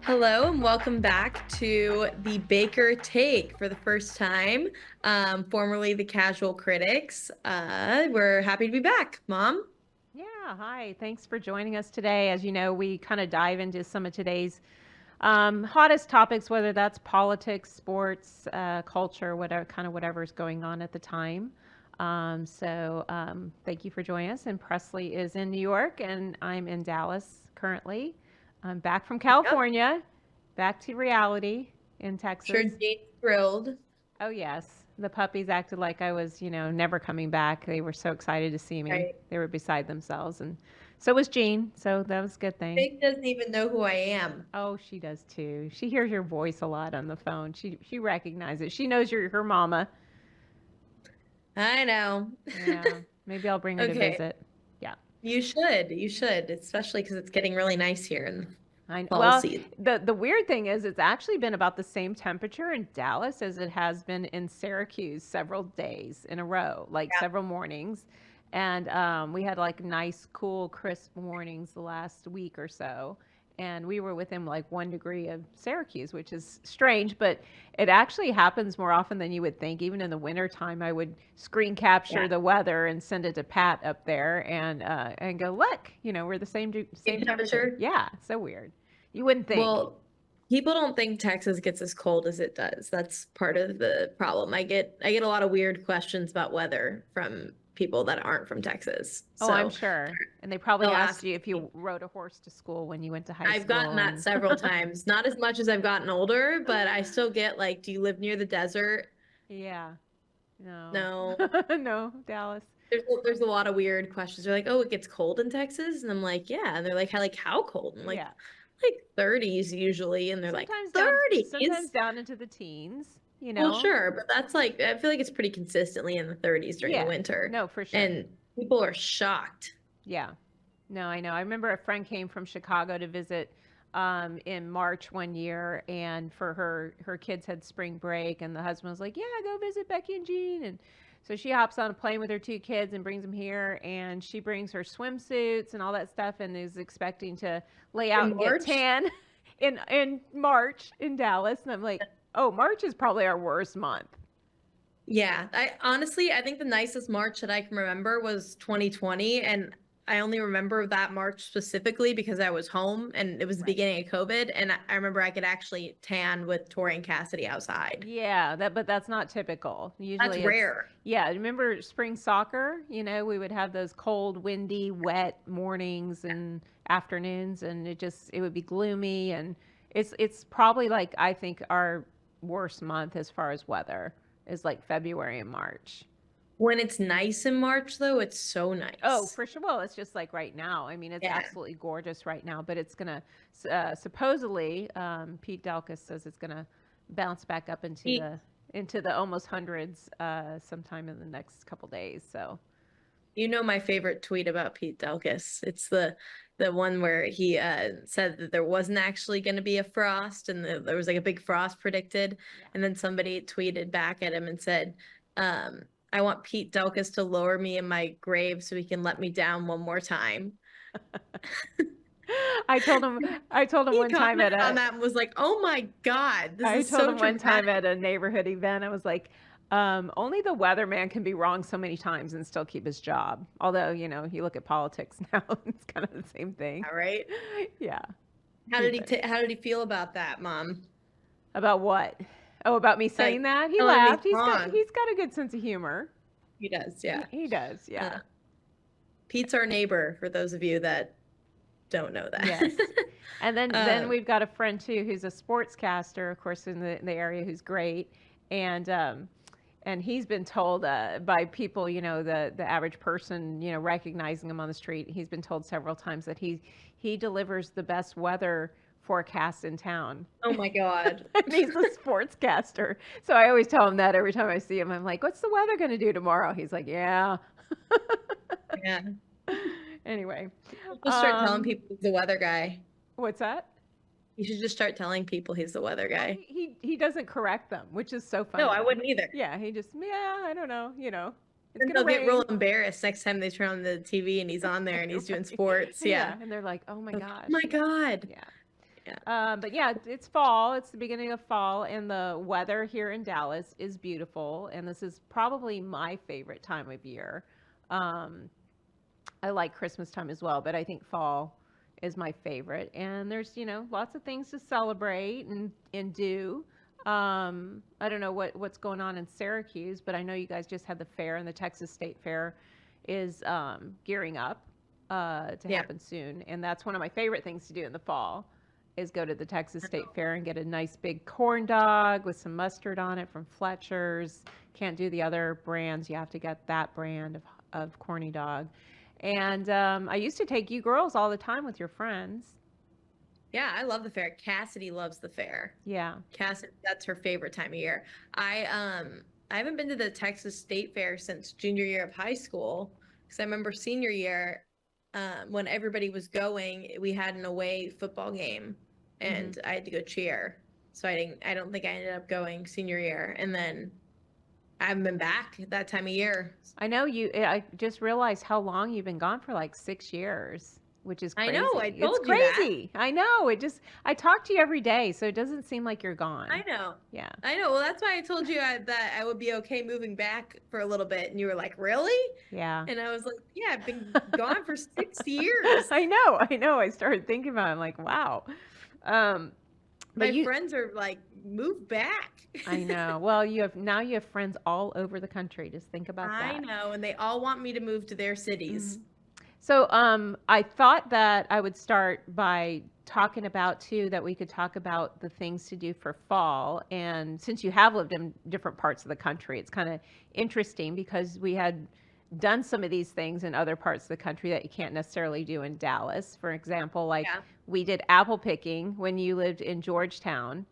Hello and welcome back to the Baker Take for the first time, formerly the Casual Critics. We're happy to be back, Mom. Yeah, hi. Thanks for joining us today. As you know, we kind of dive into some of today's hottest topics, whether that's politics, sports, culture, whatever's going on at the time. Thank you for joining us. And Presley is in New York, and I'm in Dallas currently. I'm back from Yep. California, back to reality in Sure, Texas. Jane's thrilled. Oh, yes. The puppies acted like I was, never coming back. They were so excited to see me. Right. They were beside themselves. And so was Jean. So that was a good thing. Jake doesn't even know who I am. Oh, she does too. She hears your voice a lot on the phone. She recognizes it. She knows you're her mama. I know. Yeah. Maybe I'll bring her to Okay. visit. Yeah. You should. You should, especially because it's getting really nice here in I fall well, season. the weird thing is it's actually been about the same temperature in Dallas as it has been in Syracuse several days in a row, like Yeah. several mornings. And we had like nice, cool, crisp mornings the last week or so. And we were within like 1 degree of Syracuse, which is strange, but it actually happens more often than you would think. Even in the wintertime, I would screen capture Yeah. the weather and send it to Pat up there and go, look, we're the same Same temperature. temperature. Yeah, so weird. You wouldn't think. Well, people don't think Texas gets as cold as it does. That's part of the problem. I get a lot of weird questions about weather from people that aren't from Texas. Oh, I'm So sure. And they probably they'll asked ask you if me. you rode a horse to school when you went to high I've gotten school that and several times. Not as much as I've gotten older, but I still get like, do you live near the desert? yeah. No. No. No, Dallas. There's a lot of weird questions. They're like, "Oh, it gets cold in Texas?" And I'm like, "Yeah." And they're like, how cold?" I'm Yeah. like 30s usually. And they're like, Sometimes 30s? down into the teens, you Well, know. sure, but that's like I feel like it's pretty consistently in the 30s during the Yeah. winter. No, for sure. And people are shocked. Yeah. No, I know. I remember a friend came from Chicago to visit in March one year, and for her kids had spring break, and the husband was like, "Yeah, go visit Becky and Jean." And so she hops on a plane with her two kids and brings them here, and she brings her swimsuits and all that stuff, and is expecting to lay out In and get March? tan in March in Dallas, and I'm like, "Oh, March is probably our worst month." Yeah, I think the nicest March that I can remember was 2020, and I only remember that March specifically because I was home and it was the Right. beginning of COVID, and I remember I could actually tan with Tori and Cassidy outside. Yeah, but that's not typical. That's Usually it's rare. yeah, remember spring soccer? We would have those cold, windy, wet mornings and afternoons and it would be gloomy and it's probably like I think our worst month as far as weather is like February and March. When it's nice in March, though, it's so Oh, nice. for sure. Well, it's just like right now. I mean, it's Yeah. absolutely gorgeous right now, but it's gonna supposedly Pete Dalkus says it's gonna bounce back up Pete, into the almost hundreds sometime in the next couple days. So you know my favorite tweet about Pete Delkus. It's the one where he said that there wasn't actually going to be a frost, and there was like a big frost predicted, yeah. and then somebody tweeted back at him and said, "I want Pete Delkus to lower me in my grave so he can let me down one more time." I told him I told him He one time at commented on a that and was like, "Oh my God, this I is told so him one time dramatic." at a neighborhood event, I was like, only the weatherman can be wrong so many times and still keep his job. Although, you look at politics now, it's kind of the same thing. All right. Yeah, How too did funny. how did he feel about that, Mom? About what? Oh, about me saying Like that? He telling me laughed. it's wrong. He's got a good sense of humor. He does, He, yeah. he does, Uh, yeah. Pete's our neighbor, for those of you that don't know that. Yes. And then um, we've got a friend too who's a sportscaster, of course, in the area who's great. And he's been told by people, the average person, recognizing him on the street, he's been told several times that he delivers the best weather forecast in town. oh my God. And he's a sportscaster. So I always tell him that every time I see him. I'm like, "What's the weather going to do tomorrow?" He's like, "Yeah." Yeah. Anyway, You just start telling um, people he's the weather guy. what's that? You should just start telling people he's the weather Well, guy. he doesn't correct them, which is so No, I funny. wouldn't either. Yeah, he just yeah, I don't know, it's And gonna they'll get real rain. embarrassed next time they turn on the TV and he's on there and he's doing Right. sports. Yeah. Yeah, and they're like, "Oh my Oh gosh." my God. Yeah. But yeah, it's fall. It's the beginning of fall, and the weather here in Dallas is beautiful. And this is probably my favorite time of year. Um, I like Christmas time as well, but I think fall is my favorite. And there's, lots of things to celebrate and do. I don't know what's going on in Syracuse, but I know you guys just had the fair, and the Texas State Fair is gearing up to happen soon. And that's one of my favorite things to do in the fall is go to the Texas State Fair and get a nice big corn dog with some mustard on it from Fletcher's. Can't do the other brands. You have to get that brand of corny dog. And I used to take you girls all the time with your friends. Yeah, I love the fair. Cassidy loves the fair. Yeah. Cassidy, that's her favorite time of year. I haven't been to the Texas State Fair since junior year of high school, because I remember senior year, when everybody was going, we had an away football game, and I had to go cheer. So I don't think I ended up going senior year, and then I haven't been back that time of year. I know I just realized how long you've been gone for, like 6 years, which is crazy. I know, I told it's you crazy. That. I know. I talk to you every day, so it doesn't seem like you're gone. I know. Yeah. I know. Well, that's why I told you that I would be okay moving back for a little bit. And you were like, really? Yeah. And I was like, yeah, I've been gone for 6 years. I know. I started thinking about it. I'm like, wow. But my friends are like, move back. I know. Well, you have friends all over the country. Just think about that. I know. And they all want me to move to their cities. So I thought that I would start by talking about, too, that we could talk about the things to do for fall. And since you have lived in different parts of the country, it's kind of interesting because we had done some of these things in other parts of the country that you can't necessarily do in Dallas. For example, we did apple picking when you lived in Georgetown.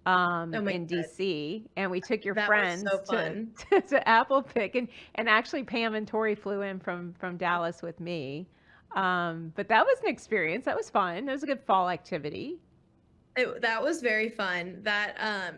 In DC, and we took your friends to apple pick, and actually Pam and Tori flew in from Dallas with me. But that was an experience. That was fun. It was a good fall activity. That was very fun.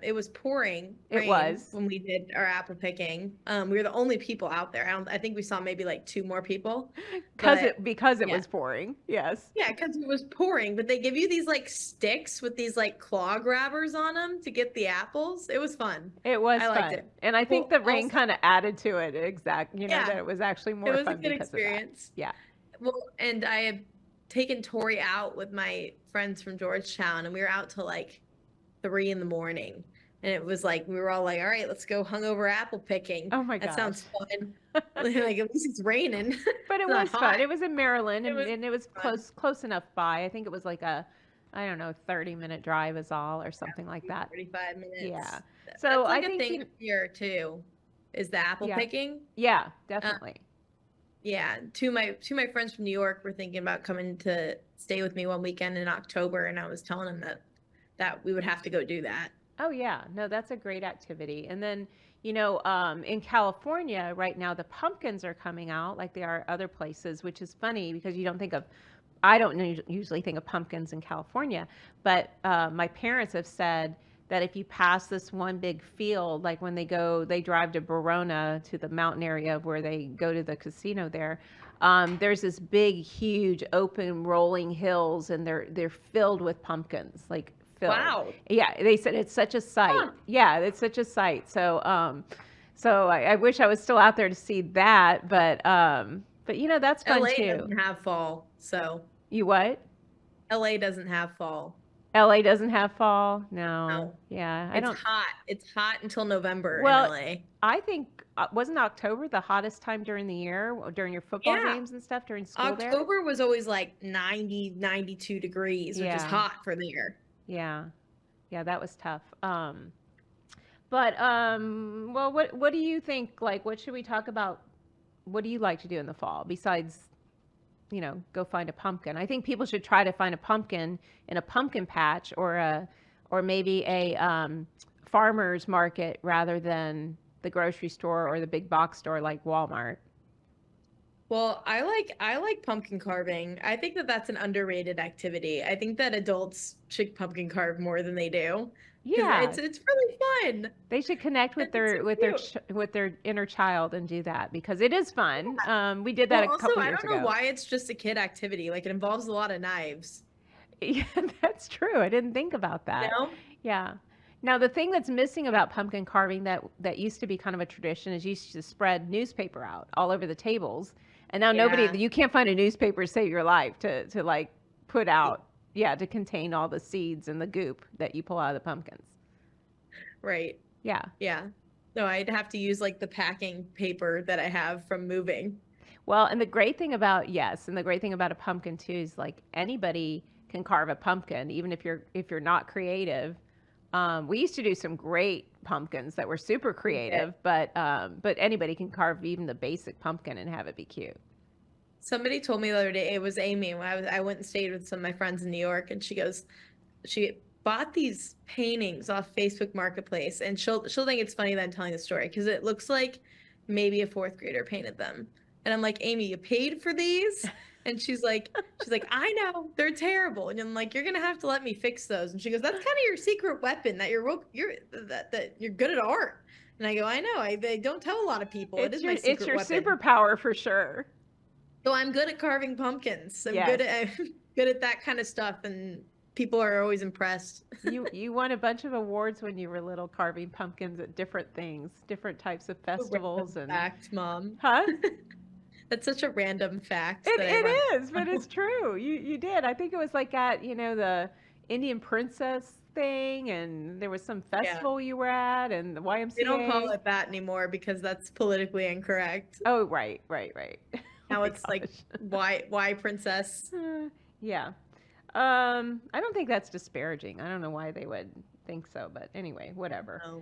It was pouring rain. It was when we did our apple picking. We were the only people out there. I think we saw maybe like 2 more people. Because it was pouring. Yes. Yeah, because it was pouring. But they give you these like sticks with these like claw grabbers on them to get the apples. It was fun. It was fun. Liked it. And I think the rain kind of added to it. Exactly. That it was actually more fun. It was a good experience. Yeah. Well, and I have taken Tori out with my friends from Georgetown, and we were out till like 3 a.m. and it was like we were all like, all right, let's go hungover apple picking. Oh my god, that sounds fun. Like at least it's raining. But it was fun. It was in Maryland, and it was close enough by. I think it was like a 30-minute drive is all, or something like that. 45 minutes. Yeah. So that's like I think a thing here too is the apple picking. Yeah, definitely. Yeah, two of my friends from New York were thinking about coming to stay with me one weekend in October, and I was telling them that we would have to go do that. Oh yeah, no, that's a great activity. And then in California right now, the pumpkins are coming out like they are other places, which is funny because I don't usually think of pumpkins in California, but my parents have said that if you pass this one big field, like when they drive to Verona, to the mountain area where they go to the casino there, there's this big, huge, open, rolling hills, and they're filled with pumpkins, like filled. Wow. Yeah, they said it's such a sight. Huh. Yeah, it's such a sight. So, I wish I was still out there to see that, but that's fun LA too. LA doesn't have fall, so. You what? LA doesn't have fall. LA doesn't have fall? No. Yeah. It's hot. It's hot until November in LA. I think, wasn't October the hottest time during the year, during your football games and stuff during school there? October was always like 90, 92 degrees, which is hot for there. Yeah. Yeah, that was tough. Well, what do you think, like, what should we talk about? What do you like to do in the fall besides go find a pumpkin? I think people should try to find a pumpkin in a pumpkin patch or maybe a farmer's market rather than the grocery store or the big box store like Walmart. Well, I like pumpkin carving. I think that's an underrated activity. I think that adults should pumpkin carve more than they do. Yeah, it's really fun. They should connect with their inner child and do that because it is fun. Yeah. We did that a couple years ago. I don't know why it's just a kid activity. Like it involves a lot of knives. Yeah, that's true. I didn't think about You that. know? Yeah. Now, the thing that's missing about pumpkin carving that used to be kind of a tradition is you used to spread newspaper out all over the tables. And now Yeah. you can't find a newspaper to save your life to like put out, yeah, to contain all the seeds and the goop that you pull out of the pumpkins. Right. Yeah. Yeah. No, I'd have to use like the packing paper that I have from moving. Well, and the great thing about, yes, and the great thing about a pumpkin too is like anybody can carve a pumpkin, even if you're not creative. We used to do some great pumpkins that were super creative, but anybody can carve even the basic pumpkin and have it be cute. Somebody told me the other day, it was Amy, when I went and stayed with some of my friends in New York, and she bought these paintings off Facebook Marketplace, and she'll think it's funny that I'm telling the story because it looks like maybe a fourth grader painted them. And I'm like, Amy, you paid for these? And she's like, I know, they're terrible. And I'm like, you're gonna have to let me fix those. And she goes, that's kind of your secret weapon, that that you're good at art. And I go, I know, they don't tell a lot of people. It is my secret It's your weapon. superpower for sure. So I'm good at carving pumpkins. I'm Yes. good at that kind of stuff, and people are always impressed. You won a bunch of awards when you were little, carving pumpkins at different things, different types of festivals and Fact, Mom. Huh? That's such a random fact. It is, but it's true. You did. I think it was like at, the Indian Princess thing, and there was some festival you were at, and the YMCA. They don't call it that anymore because that's politically incorrect. Oh, right. Now Oh my it's like gosh. why princess? Yeah. I don't think that's disparaging. I don't know why they would think so, but anyway, whatever. No.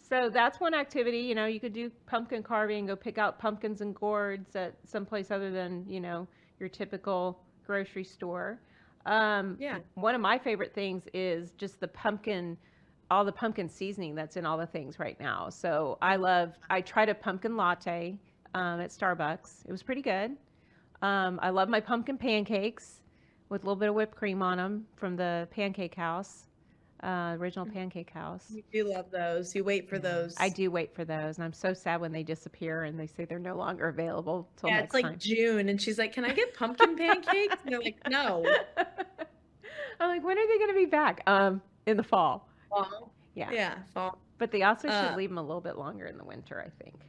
So that's one activity. You could do pumpkin carving, go pick out pumpkins and gourds at someplace other than, your typical grocery store. Yeah. One of my favorite things is just all the pumpkin seasoning that's in all the things right now. So I tried a pumpkin latte at Starbucks. It was pretty good. I love my pumpkin pancakes with a little bit of whipped cream on them from the Pancake House. Original Pancake House. You do love those. You wait for those. I do wait for those, and I'm so sad when they disappear and they say they're no longer available till Yeah, next it's like time. June, and she's like, "Can I get pumpkin pancakes?" And they're like, "No." I'm like, when are they going to be back? In the fall. Fall. Yeah. Yeah, fall. But they also should leave them a little bit longer in the winter, I think.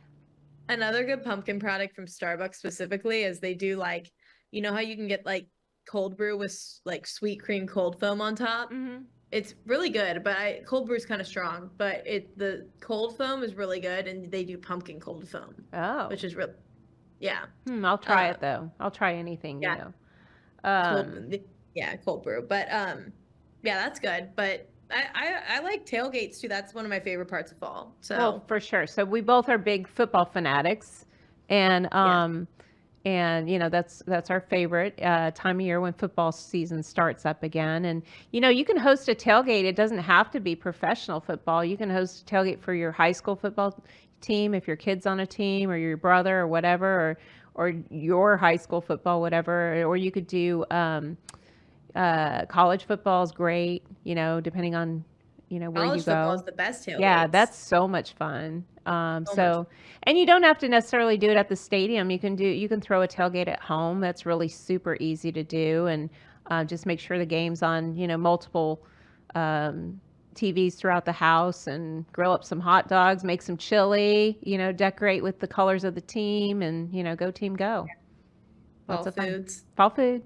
Another good pumpkin product from Starbucks specifically is they do like, you know how you can get like cold brew with like sweet cream cold foam on top? Mm-hmm. It's really good, but cold brew is kind of strong, but the cold foam is really good, and they do pumpkin cold foam. Oh. Which is really, yeah. I'll try it though. I'll try anything, yeah. Cold brew. But yeah, that's good. But I like tailgates too. That's one of my favorite parts of fall. So well, for sure. So we both are big football fanatics, and that's our favorite time of year when football season starts up again. And you can host a tailgate. It doesn't have to be professional football. You can host a tailgate for your high school football team if your kid's on a team, or your brother or whatever, or your high school football, whatever. Or you could do college football is great. Depending on where you go. College football is the best tailgate. Yeah, that's so much fun. And you don't have to necessarily do it at the stadium. You can throw a tailgate at home. That's really super easy to do, and just make sure the game's on multiple TVs throughout the house, and grill up some hot dogs, make some chili, decorate with the colors of the team, and go team go. Fall foods. Fall food.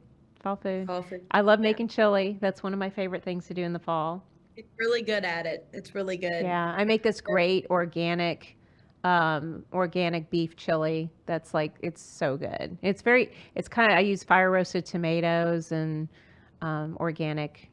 I love Yeah. making chili. That's one of my favorite things to do in the fall. It's really good at it. It's really good. Yeah, I make this great organic beef chili. That's like, it's so good. It's I use fire roasted tomatoes and organic,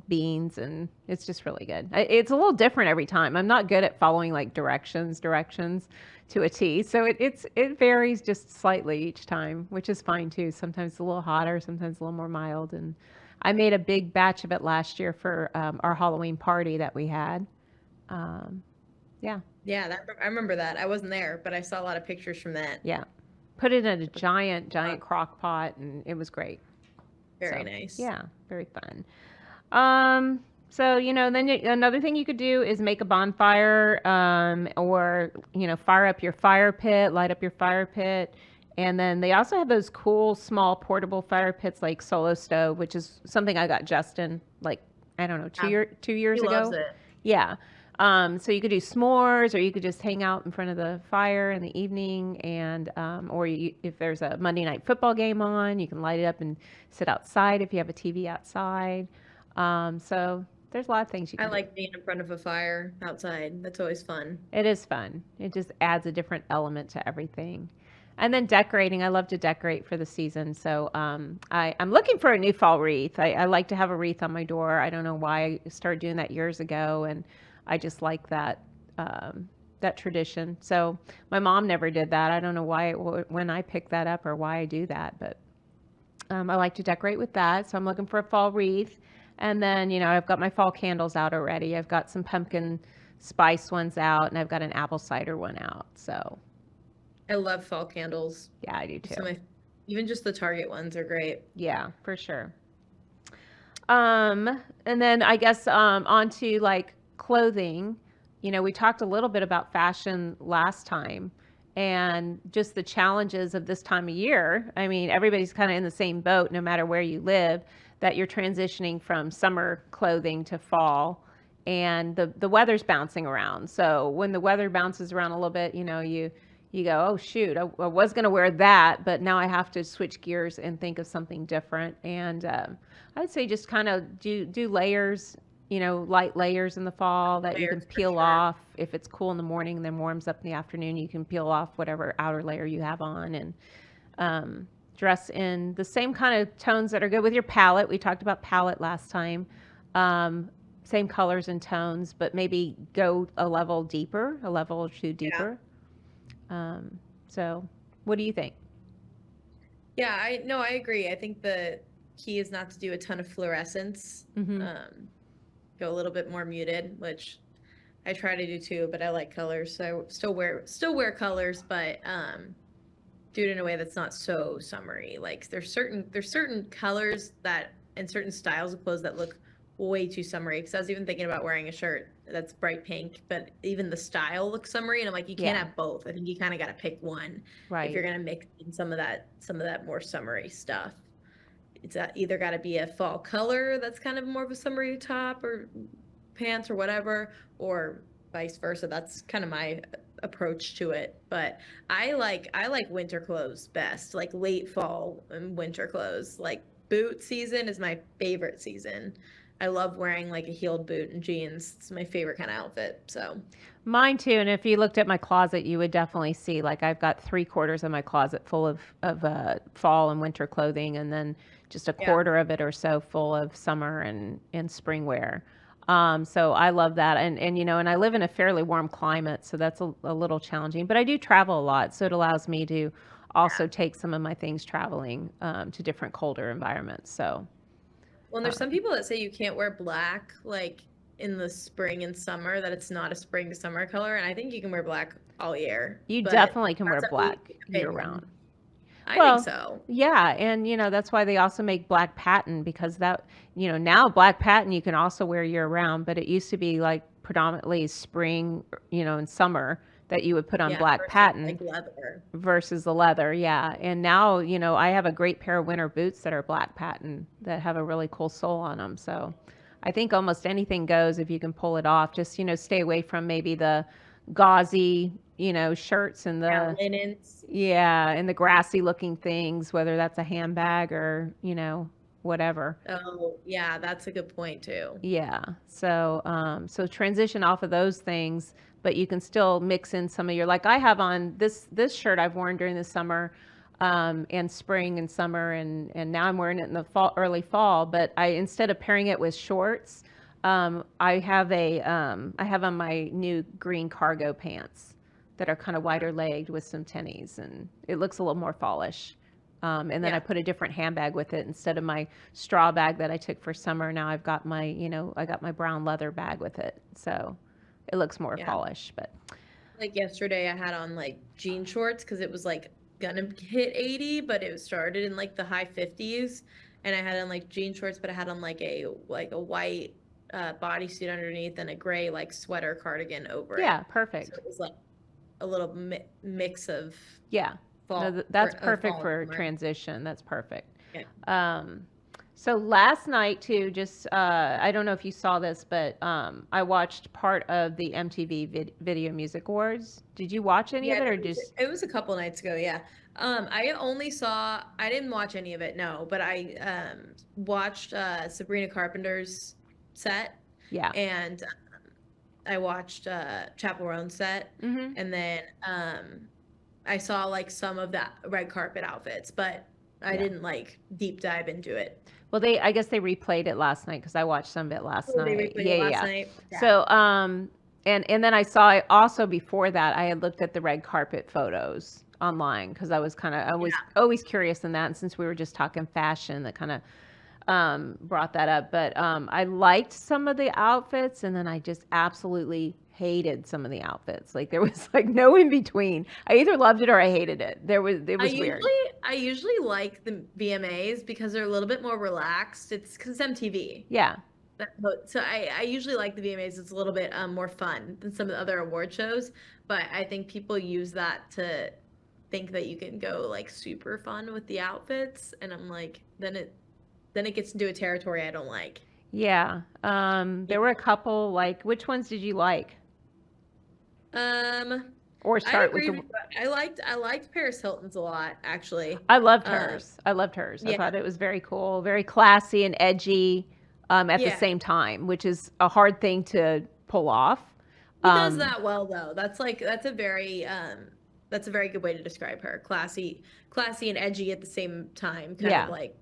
beans, and it's just really good. It's a little different every time. I'm not good at following like directions to a T. So it varies just slightly each time, which is fine too. Sometimes it's a little hotter, sometimes a little more mild. And I made a big batch of it last year for our Halloween party that we had. Yeah. Yeah, I remember that. I wasn't there, but I saw a lot of pictures from that. Yeah. Put it in a giant crock pot, and it was great. Very nice. Yeah, very fun. So, then another thing you could do is make a bonfire, or, fire up your fire pit, light up your fire pit, And then they also have those cool small portable fire pits like Solo Stove, which is something I got Justin like, I don't know, Yeah, 2 years he loves ago. it. Yeah. So you could do s'mores, or you could just hang out in front of the fire in the evening, and or if there's a Monday night football game on, you can light it up and sit outside if you have a TV outside. So there's a lot of things you I can do. like being in front of a fire outside. That's always fun. It is fun. It just adds a different element to everything. And then decorating. I love to decorate for the season. So I'm looking for a new fall wreath. I like to have a wreath on my door. I don't know why I started doing that years ago, and I just like that tradition. So my mom never did that. I don't know why when I picked that up or why I do that, but I like to decorate with that. So I'm looking for a fall wreath. And then, I've got my fall candles out already. I've got some pumpkin spice ones out, and I've got an apple cider one out. So I love fall candles. yeah, I do too. Even just the Target ones are great. Yeah, for sure. And then I guess onto like clothing. We talked a little bit about fashion last time and just the challenges of this time of year. I mean, everybody's kind of in the same boat no matter where you live, that you're transitioning from summer clothing to fall, and the weather's bouncing around. So when the weather bounces around a little bit, you go, oh shoot, I was going to wear that, but now I have to switch gears and think of something different. And I would say just kind of do layers, light layers in the fall that you can Layers for peel sure. off. If it's cool in the morning and then warms up in the afternoon, you can peel off whatever outer layer you have on, and dress in the same kind of tones that are good with your palette. We talked about palette last time. Same colors and tones, but maybe go a level deeper, a level or two deeper. So what do you think? Yeah, I agree. I think the key is not to do a ton of fluorescence. Mm-hmm. Go a little bit more muted, which I try to do too, but I like colors, so I still wear colors, but do it in a way that's not so summery. Like there's certain colors that and certain styles of clothes that look way too summery. Because I was even thinking about wearing a shirt that's bright pink, but even the style looks summery, and I'm like, you can't Yeah. have both. I think you kind of got to pick one if Right. you're gonna mix in some of that more summery stuff. It's either got to be a fall color that's kind of more of a summery top or pants or whatever, or vice versa. That's kind of my approach to it. But I like winter clothes best, like late fall and winter clothes. Like boot season is my favorite season. I love wearing like a heeled boot and jeans. It's my favorite kind of outfit. So Mine too. And if you looked at my closet, you would definitely see like I've got 3/4 of my closet full of fall and winter clothing, and then just a quarter of it or so full of summer and spring wear. So I love that. And I live in a fairly warm climate, so that's a little challenging, but I do travel a lot. So it allows me to also take some of my things traveling to different colder environments. So, well, and there's some people that say you can't wear black like in the spring and summer, that it's not a spring to summer color, and I think you can wear black all year. you But definitely can wear that's a black opinion. year round. I Well, think so. yeah, and that's why they also make black patent, because that, now black patent you can also wear year round, but it used to be like predominantly spring, and summer that you would put on black versus, patent like leather. versus the leather. Yeah. And now, I have a great pair of winter boots that are black patent that have a really cool sole on them. So I think almost anything goes if you can pull it off. Just, stay away from maybe the gauzy, shirts and the Linens. and the grassy looking things, whether that's a handbag or, whatever. Oh, yeah, that's a good point too. Yeah. So transition off of those things, but you can still mix in some of your, like I have on this shirt I've worn during the summer, and spring and summer, and now I'm wearing it in the early fall, but instead of pairing it with shorts, I have on my new green cargo pants that are kind of wider legged with some tennies, and it looks a little more fallish. And then I put a different handbag with it instead of my straw bag that I took for summer. Now I've got my, I got my brown leather bag with it. So it looks more fallish, but like yesterday I had on like jean shorts because it was like gonna hit 80, but it started in like the high 50s, and I had on like jean shorts, but I had on like a white bodysuit underneath and a gray like sweater cardigan over it. yeah, perfect. So it was like a little mix of fall. That's or perfect fall for summer. transition. That's perfect. Yeah. So last night too, just I don't know if you saw this, but I watched part of the MTV Video Music Awards. Did you watch any of Yeah, it, or just? it was a couple nights ago. Yeah. I didn't watch any of it, no, but I watched Sabrina Carpenter's set, Yeah. and I watched Chappell Roan's set, Mm-hmm. and then I saw like some of that red carpet outfits, but I Yeah. didn't like deep dive into it. Well, I guess they replayed it last night because I watched some of it last Oh, they night. replayed Yeah, it yeah, last yeah. night. Yeah. So, and then I saw it also before that. I had looked at the red carpet photos online because I was always curious in that. And since we were just talking fashion, that kind of brought that up. But I liked some of the outfits, and then I just absolutely hated some of the outfits. Like there was like no in between. I either loved it or I hated it. It was weird. I usually like the VMAs because they're a little bit more relaxed. It's because MTV. Yeah. So I usually like the VMAs. It's a little bit more fun than some of the other award shows, but I think people use that to think that you can go like super fun with the outfits, and I'm like, then it gets into a territory I don't like. Yeah. There were a couple, like, which ones did you like? Or I start with agree the. with you. I liked Paris Hilton's a lot, actually. I loved hers. I loved hers. I Yeah. thought it was very cool, very classy and edgy at the Yeah. same time, which is a hard thing to pull off. She does that well, though. That's a very good way to describe her. Classy and edgy at the same time. Kind Yeah. of like,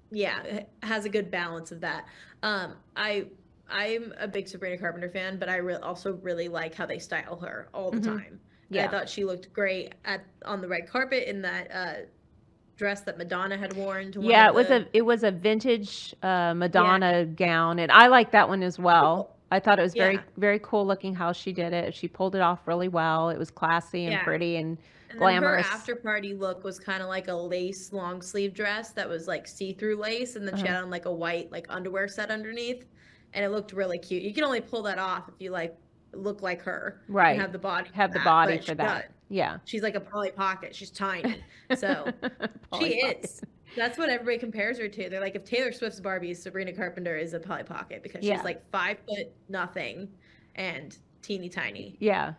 yeah, it has a good balance of that. I'm a big Sabrina Carpenter fan, but I also really like how they style her all the time. Yeah. I thought she looked great on the red carpet in that dress that Madonna had worn to one Yeah, of it was a vintage Madonna gown, and I like that one as well. I thought it was very Yeah. very cool looking how she did it. She pulled it off really well. It was classy and Yeah. pretty and And then glamorous. her after party look was kind of like a lace long sleeve dress that was like see-through lace, and then she had on like a white like underwear set underneath, and it looked really cute. You can only pull that off if you like look like her, Right. And have the body, Have the body but for she that. does. Yeah. She's like a Polly Pocket. She's tiny, so Polly she Pocket. is. That's what everybody compares her to. They're like, if Taylor Swift's Barbie, Sabrina Carpenter is a Polly Pocket because Yeah. she's like 5 foot nothing and teeny tiny. Yeah.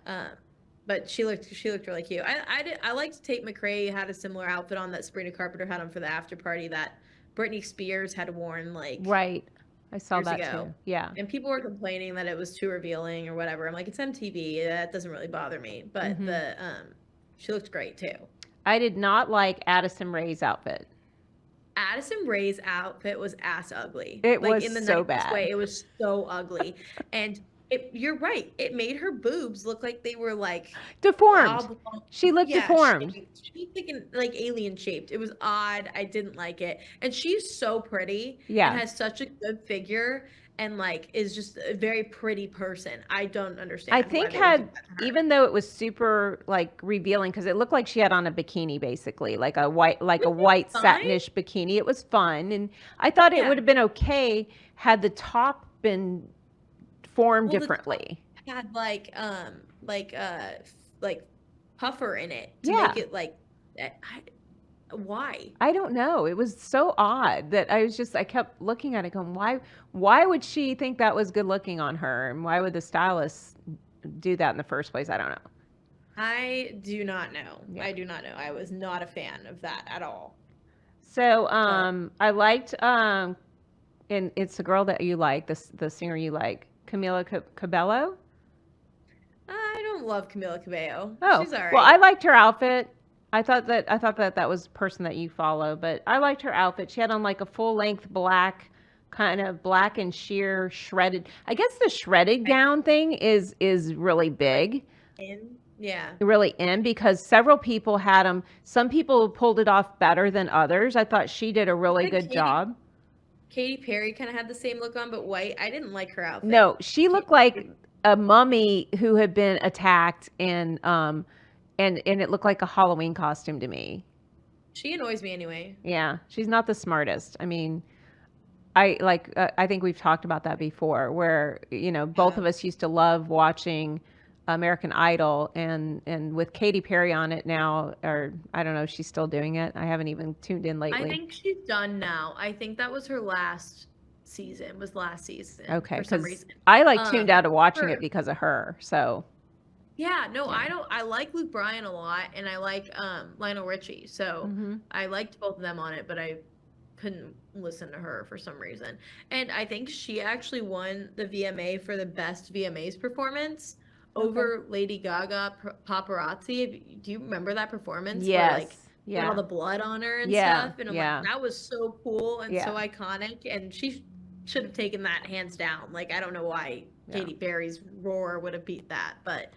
But she looked really cute. I liked Tate McRae had a similar outfit on that Sabrina Carpenter had on for the after party that Britney Spears had worn like Right. I saw years that ago. too. Yeah. And people were complaining that it was too revealing or whatever. I'm like, it's MTV. That doesn't really bother me. But she looked great too. I did not like Addison Rae's outfit. Addison Rae's outfit was ass ugly. It like, was in the so nicest bad. way. It was so ugly. And you're right. It made her boobs look like they were like Deformed. oblong. She looked deformed. She was thinking like alien shaped. It was odd. I didn't like it. And she's so pretty. Yeah. And has such a good figure and like is just a very pretty person. I don't understand. I think even though it was super like revealing because it looked like she had on a bikini basically, like a white satinish bikini. It was fun, and I thought it would have been okay had the top been formed differently. The top had like puffer in it to make it like why? I don't know. It was so odd that I kept looking at it going, why would she think that was good looking on her? And why would the stylist do that in the first place? I don't know. I do not know. Yeah. I do not know. I was not a fan of that at all. So, I liked, and it's the girl that you like, the singer you like, Camila Cabello. I don't love Camila Cabello. Oh, she's all right. Well, I liked her outfit. I thought that was a person that you follow, but I liked her outfit. She had on like a full length black, kind of black and sheer shredded. I guess the shredded gown thing is really big. Yeah. Really in because several people had them. Some people pulled it off better than others. I thought she did a really good job. Katy Perry kind of had the same look on, but white. I didn't like her outfit. No, she looked like a mummy who had been attacked and it looked like a Halloween costume to me. She annoys me anyway. Yeah, she's not the smartest. I mean, I think we've talked about that before where, both of us used to love watching American Idol, and with Katy Perry on it now, or I don't know if she's still doing it. I haven't even tuned in lately. I think she's done now. I think that was her last season. Okay, for some because reason. I like tuned out of watching her- it because of her. So Yeah, no, Yeah. I don't. I like Luke Bryan a lot, and I like Lionel Richie. So I liked both of them on it, but I couldn't listen to her for some reason. And I think she actually won the VMA for the best VMAs performance over Lady Gaga Paparazzi. Do you remember that performance? Where, like, Yes. all the blood on her and Yeah, stuff. And I'm yeah. like, that was so cool and so Yeah. iconic. And she should have taken that hands down. Like, I don't know why Yeah. Katy Perry's roar would have beat that, but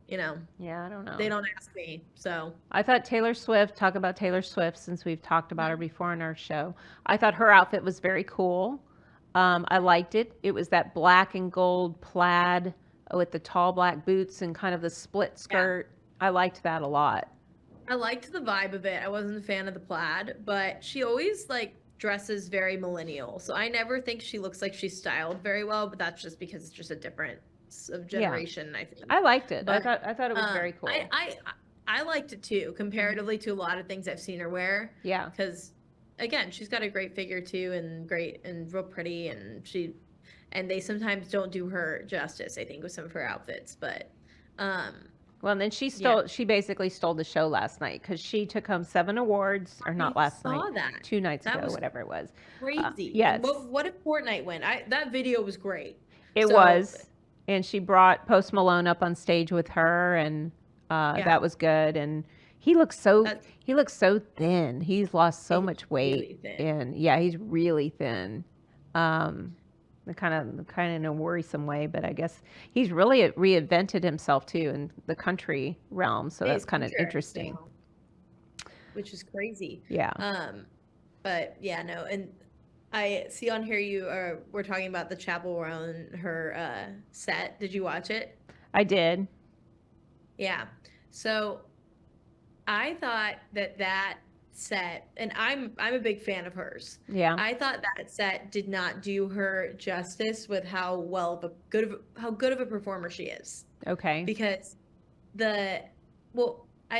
you know, Yeah, I don't know. they don't ask me. So I thought Taylor Swift, talk about Taylor Swift since we've talked about her before in our show. I thought her outfit was very cool. I liked it. It was that black and gold plaid with the tall black boots and kind of the split skirt. I liked that a lot. I liked the vibe of it. I wasn't a fan of the plaid, but she always like dresses very millennial. So I never think she looks like she's styled very well, but that's just because it's just a different of generation, I think. I liked it. But, I thought it was very cool. I liked it too, comparatively to a lot of things I've seen her wear. Yeah. Because again, she's got a great figure too, and great and real pretty, and they sometimes don't do her justice, I think, with some of her outfits. But well, and then she basically stole the show last night because she took home 7 awards, or not last night, that 2 nights That ago, was whatever it was. crazy. Yes. What did Fortnite win? That video was great. It was. And she brought Post Malone up on stage with her, and that was good. And he looks so thin. He's lost so much weight, really and he's really thin. Kind of in a worrisome way, but I guess he's really reinvented himself too in the country realm. So that's kind of interesting. Which is crazy. Yeah. But yeah, no, and I see on here we're talking about the Chapel Roan, her set. Did you watch it? I did. Yeah. So I thought that set, and I'm a big fan of hers. Yeah. I thought that set did not do her justice with how good of a performer she is. Okay. Because I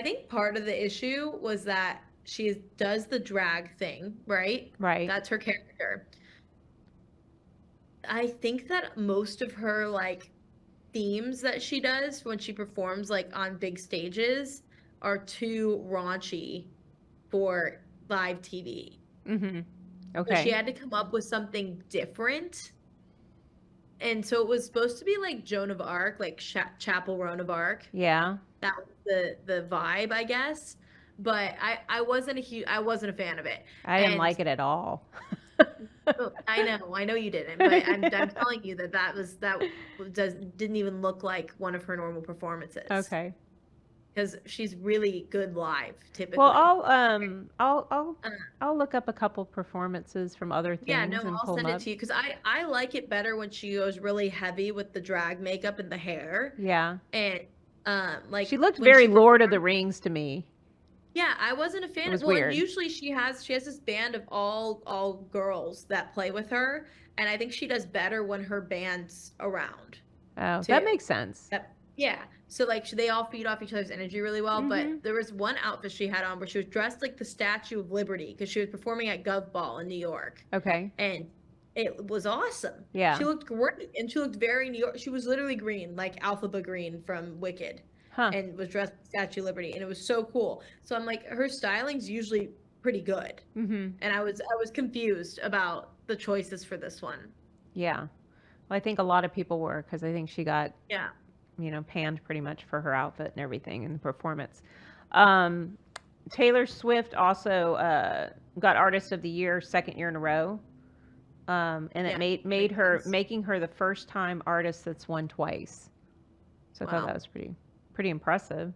think part of the issue was that she does the drag thing, right? Right. That's her character. I think that most of her like themes that she does when she performs like on big stages are too raunchy for live TV. Mm-hmm. Okay. So she had to come up with something different. And so it was supposed to be like Joan of Arc, like Chapel Roan of Arc. Yeah. That was the vibe, I guess. But I wasn't a fan of it. I didn't like it at all. I know you didn't, but I'm telling you that didn't even look like one of her normal performances. Okay. Because she's really good live, typically. Well, I'll look up a couple performances from other things. Yeah, no, and I'll pull send them it up. to you because I like it better when she goes really heavy with the drag makeup and the hair. Yeah. And like she looked when very Lord of the Rings to me. Yeah, I wasn't a fan. It was Well, weird. And usually she has this band of all girls that play with her, and I think she does better when her band's around. Oh, too. that makes sense. Yeah. So like they all feed off each other's energy really well. Mhm. But there was one outfit she had on where she was dressed like the Statue of Liberty because she was performing at Gov Ball in New York. Okay. And it was awesome. Yeah. She looked great, and she looked very New York. She was literally green, like Alphaba Green from Wicked. Huh. And was dressed like Statue of Liberty, and it was so cool. So I'm like, her styling's usually pretty good. Mm-hmm. And I was confused about the choices for this one. Yeah. Well, I think a lot of people were because I think she got Yeah. panned pretty much for her outfit and everything and the performance. Taylor Swift also got Artist of the Year 2nd year in a row. And it making her the first time artist that's won twice. So I thought that was pretty impressive.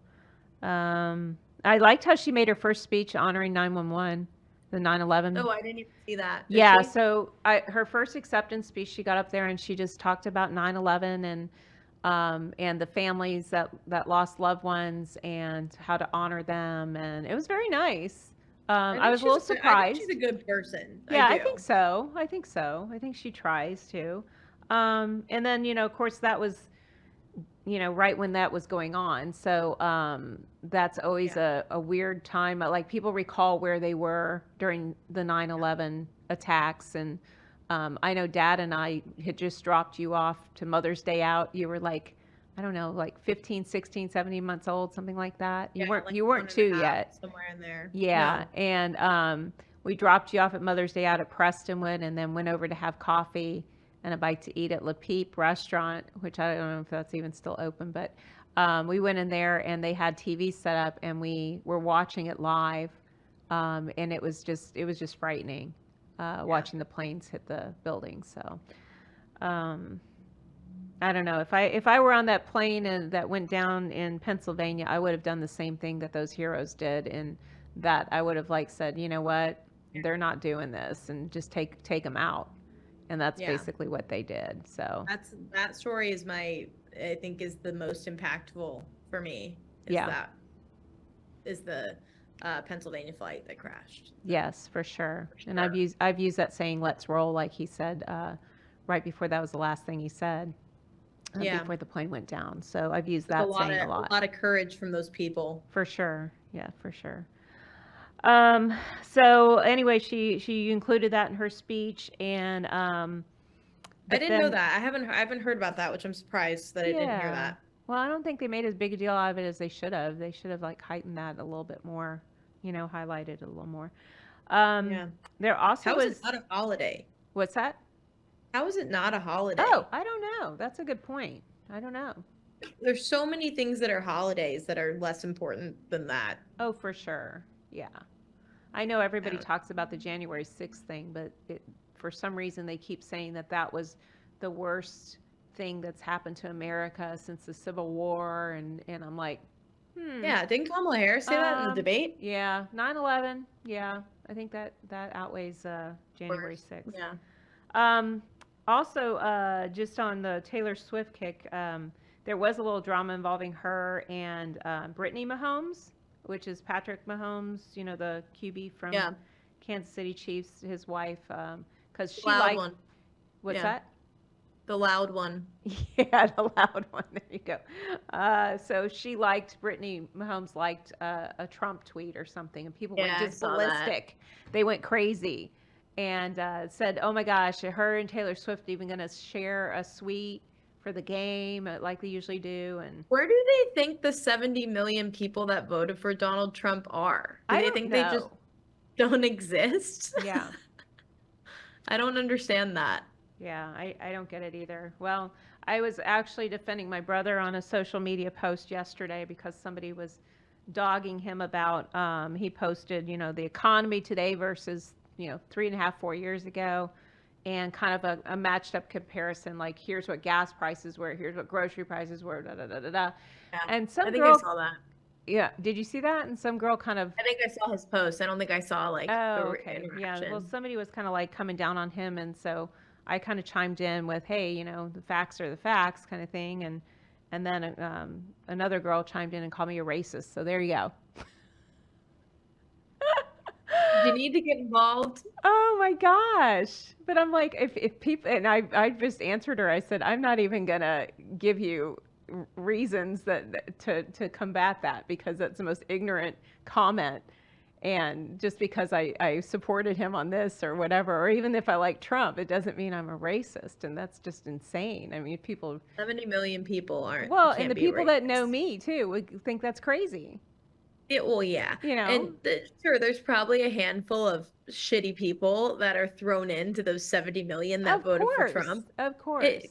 I liked how she made her first speech honoring 911, the 9/11. Oh, I didn't even see that. Did Yeah, she? so her first acceptance speech, she got up there and she just talked about 9/11 and the families that lost loved ones and how to honor them, and it was very nice. I was a little surprised. I think she's a good person. Yeah, I think so. I think she tries to. And then, of course, that was you know, right when that was going on. So that's always a weird time. Like people recall where they were during the 9/11 attacks. And I know Dad and I had just dropped you off to Mother's Day out. You were like, I don't know, like 15, 16, 17 months old, something like that. You weren't like you weren't 2 yet. somewhere in there. Yeah. No. And we dropped you off at Mother's Day out at Prestonwood and then went over to have coffee and a bite to eat at Le Peep restaurant, which I don't know if that's even still open, but we went in there and they had TV set up and we were watching it live. And it was just frightening, watching the planes hit the building. So, I don't know, if I were on that plane and that went down in Pennsylvania, I would have done the same thing that those heroes did. And that I would have like said, you know what, they're not doing this, and just take them out. And that's basically what they did. So that story is I think is the most impactful for me. That is the Pennsylvania flight that crashed. Yes, for sure. And I've used that saying, let's roll, like he said, right before that was the last thing he said. Before the plane went down. So I've used that saying a lot. A lot of courage from those people. For sure. Yeah, for sure. So anyway, she included that in her speech, and I didn't know that. I haven't heard about that, which I'm surprised that I didn't hear that. Well, I don't think they made as big a deal out of it as they should have. They should have like heightened that a little bit more, you know, highlighted it a little more. There also How is it not a holiday? What's that? How is it not a holiday? Oh, I don't know. That's a good point. I don't know. There's so many things that are holidays that are less important than that. Oh, for sure. Yeah. I know everybody talks about the January 6th thing, but for some reason they keep saying that was the worst thing that's happened to America since the Civil War. And I'm like, Yeah, didn't Kamala Harris say that in the debate? Yeah, 9/11. Yeah, I think that outweighs January 6th. Yeah. Also, just on the Taylor Swift kick, there was a little drama involving her and Brittany Mahomes, which is Patrick Mahomes, you know, the QB from Kansas City Chiefs, his wife, because she liked. One. What's that? The loud one. Yeah, the loud one. There you go. So Brittany Mahomes liked a Trump tweet or something, and people went just ballistic. They went crazy. And said, oh my gosh, are her and Taylor Swift even going to share a suite for the game like they usually do? And where do they think the 70 million people that voted for Donald Trump are? Do they think they just don't exist? Yeah. I don't understand that. Yeah, I don't get it either. Well, I was actually defending my brother on a social media post yesterday because somebody was dogging him about, he posted, you know, the economy today versus 3.5, 4 years ago, and kind of a matched up comparison. Like, here's what gas prices were, here's what grocery prices were, da da da da da. Yeah, and some I think girl, I saw that. Yeah, did you see that? And some girl kind of. I think I saw his post. I don't think I saw like. Oh, okay. Yeah. Well, somebody was kind of like coming down on him, and so I kind of chimed in with, "Hey, you know, the facts are the facts," kind of thing, and then another girl chimed in and called me a racist. So there you go. You need to get involved. Oh my gosh. But I'm like, if people, and I just answered her, I said, I'm not even going to give you reasons to combat that, because that's the most ignorant comment. And just because I supported him on this or whatever, or even if I like Trump, it doesn't mean I'm a racist. And that's just insane. I mean, 70 million people aren't. Well, and the people that know me too would think that's crazy. Well, yeah. You know, and sure, there's probably a handful of shitty people that are thrown into those 70 million that voted for Trump. Of course.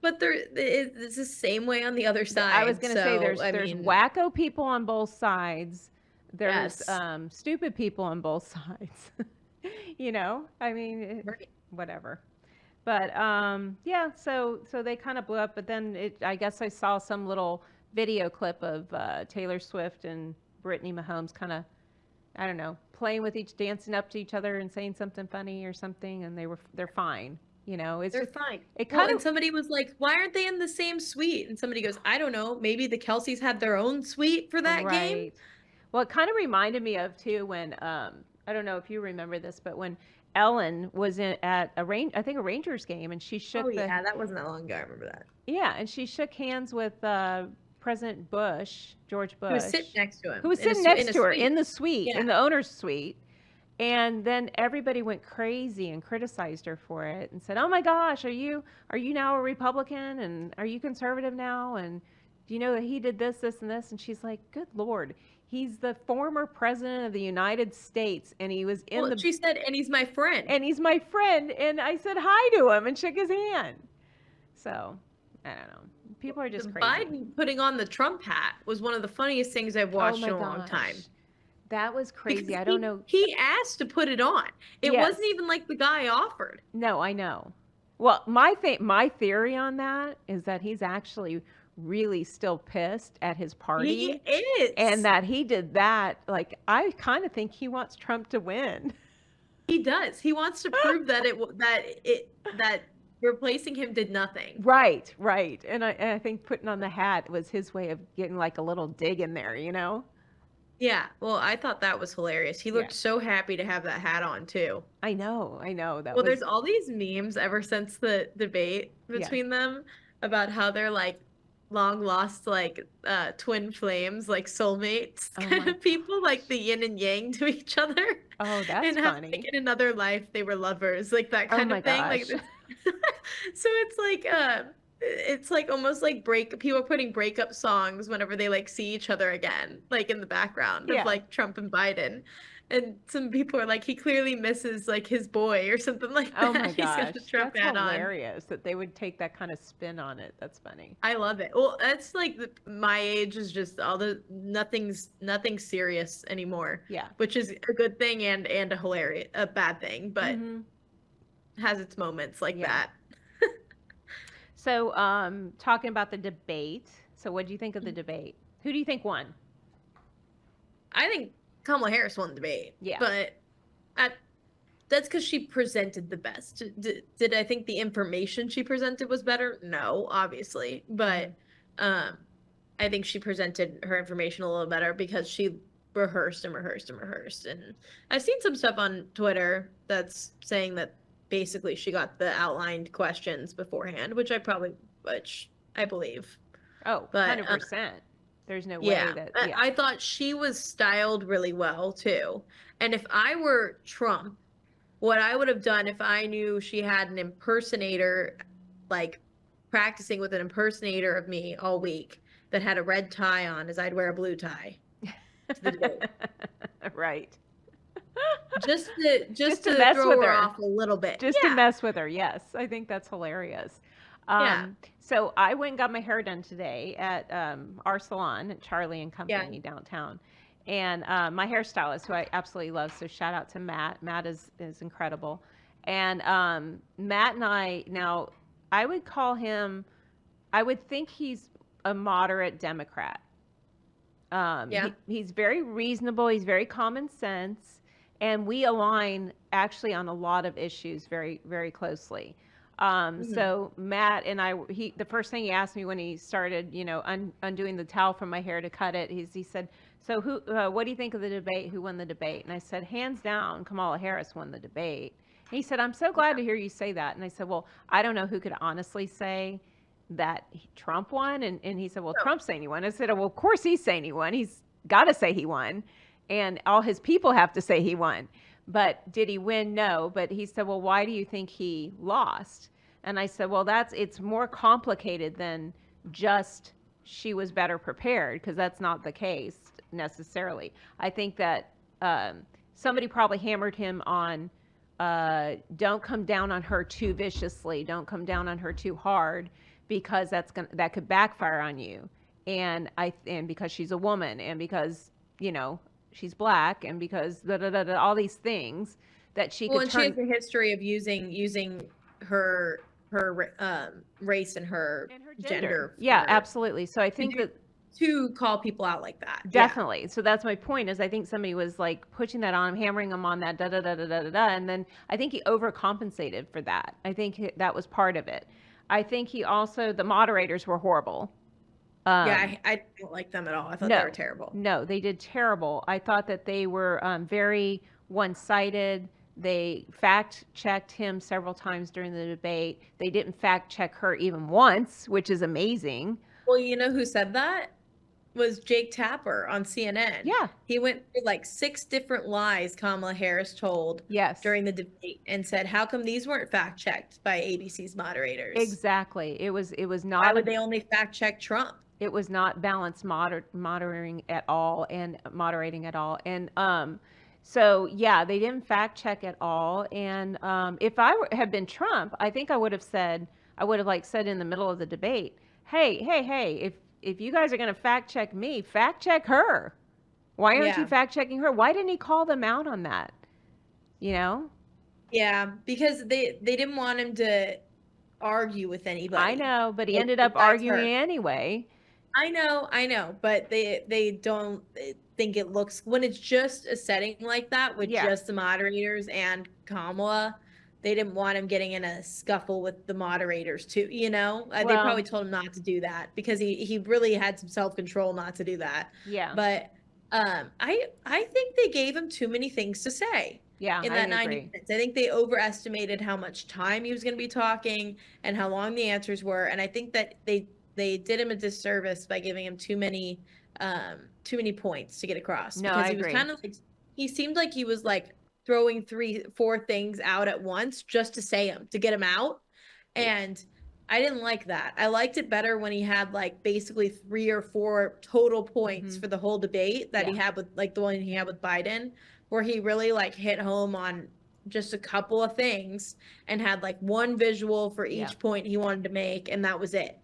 But it's the same way on the other side. I was going to say there's wacko people on both sides. There's stupid people on both sides. You know, I mean, whatever. But yeah, so they kind of blew up. But then I guess I saw some little video clip of Taylor Swift and Brittany Mahomes kind of, I don't know, playing with dancing up to each other and saying something funny or something, and they're fine. You know, they're fine. And somebody was like, "Why aren't they in the same suite?" And somebody goes, "I don't know. Maybe the Kelseys had their own suite for that game." Well, it kind of reminded me of too when I don't know if you remember this, but when Ellen was at I think a Rangers game, and she shook Oh yeah, that wasn't that long ago. I remember that. and she shook hands with President Bush, George He was sitting Bush, next to him who was in sitting next a to her suite. in the suite, Yeah. in the owner's suite. And then everybody went crazy and criticized her for it and said, "Oh my gosh, are you now a Republican, and are you conservative now? And do you know that he did this, this, and this?" And she's like, "Good Lord, he's the former president of the United States, and he was in the." She said, "And he's my friend." And he's my friend, and I said hi to him and shook his hand. So I don't know. People are just crazy. Biden putting on the Trump hat was one of the funniest things I've watched in a long time. That was crazy. Because I don't know. He asked to put it on. It wasn't even like the guy offered. No, I know. Well, my theory on that is that he's actually really still pissed at his party. He is. And that he did that. Like, I kind of think he wants Trump to win. He does. He wants to prove that replacing him did nothing. Right. And I think putting on the hat was his way of getting like a little dig in there, you know? Yeah. Well, I thought that was hilarious. He looked so happy to have that hat on too. I know. There's all these memes ever since the debate between them about how they're like long lost, like twin flames, like soulmates kind of people, like the yin and yang to each other. Oh, that's and funny. Like in another life they were lovers, like that kind of thing. Like so it's like almost like people putting breakup songs whenever they like see each other again, like in the background of like Trump and Biden. And some people are like, he clearly misses like his boy or something like that. Oh my gosh, that's hilarious that they would take that kind of spin on it. That's funny. I love it. Well, that's like my age is just nothing serious anymore. Yeah, which is a good thing and a bad thing, but has its moments like that. So, talking about the debate. So, what do you think of the debate? Who do you think won? I think Kamala Harris won the debate. Yeah. But that's because she presented the best. Did I think the information she presented was better? No, obviously. But I think she presented her information a little better because she rehearsed. And I've seen some stuff on Twitter that's saying that basically she got the outlined questions beforehand, which I believe. Oh, but 100%. There's no way that. Yeah. I thought she was styled really well too. And if I were Trump, what I would have done if I knew she had an impersonator, like practicing with an impersonator of me all week that had a red tie on, is I'd wear a blue tie to the debate. Right. Just to mess throw her off a little bit. Just to mess with her. Yes. I think that's hilarious. So I went and got my hair done today at our salon at Charlie and Company downtown. And my hairstylist, who I absolutely love, so shout out to Matt. Matt is incredible. And Matt and I would call him, I would think he's a moderate Democrat. He's very reasonable. He's very common sense. And we align actually on a lot of issues very, very closely. So Matt and I, the first thing he asked me when he started, undoing the towel from my hair to cut it, he said, "So what do you think of the debate? Who won the debate?" And I said, "Hands down, Kamala Harris won the debate." And he said, "I'm so glad to hear you say that." And I said, "Well, I don't know who could honestly say that Trump won." And he said, "Well, Trump's saying he won." I said, "Well, of course he's saying he won. He's got to say he won. And all his people have to say he won. But did he win? No." But he said, "Well, why do you think he lost?" And I said, "Well, it's more complicated than just she was better prepared, because that's not the case necessarily. I think that somebody probably hammered him on don't come down on her too viciously, don't come down on her too hard, because that could backfire on you. And because she's a woman, and because she's black, and because all these things that she could she has a history of using her race and her gender. Yeah, absolutely. So I think to call people out like that. Definitely. Yeah. So that's my point, is I think somebody was like pushing that on him, hammering him on that, and then I think he overcompensated for that. I think that was part of it. I think the moderators were horrible. I didn't like them at all. I thought they were terrible. No, they did terrible. I thought that they were very one-sided. They fact checked him several times during the debate. They didn't fact check her even once, which is amazing. Well, you know who said that? Was Jake Tapper on CNN. Yeah. He went through like 6 different lies Kamala Harris told Yes. during the debate and said, how come these weren't fact checked by ABC's moderators? Exactly. It was not. Why would they only fact check Trump? It was not balanced moderating at all. And so yeah, they didn't fact check at all. And if I had been Trump, I think I would have said in the middle of the debate, hey, if you guys are going to fact check me, fact check her. Why aren't you fact checking her? Why didn't he call them out on that? Yeah, because they didn't want him to argue with anybody. I know, but he ended up arguing anyway. I know, but they don't think it looks, when it's just a setting like that with just the moderators and Kamala, they didn't want him getting in a scuffle with the moderators too, they probably told him not to do that because he really had some self-control not to do that. Yeah. But I think they gave him too many things to say. Yeah, in that 90 minutes. I think they overestimated how much time he was going to be talking and how long the answers were. And I think that they did him a disservice by giving him too many points to get across. No, because I he was agree. kind of like, he seemed like he was like throwing 3-4 things out at once just to say them, to get them out. And I didn't like that. I liked it better when he had like basically 3 or 4 total points for the whole debate that he had with like the one he had with Biden, where he really like hit home on just a couple of things and had like one visual for each point he wanted to make, and that was it.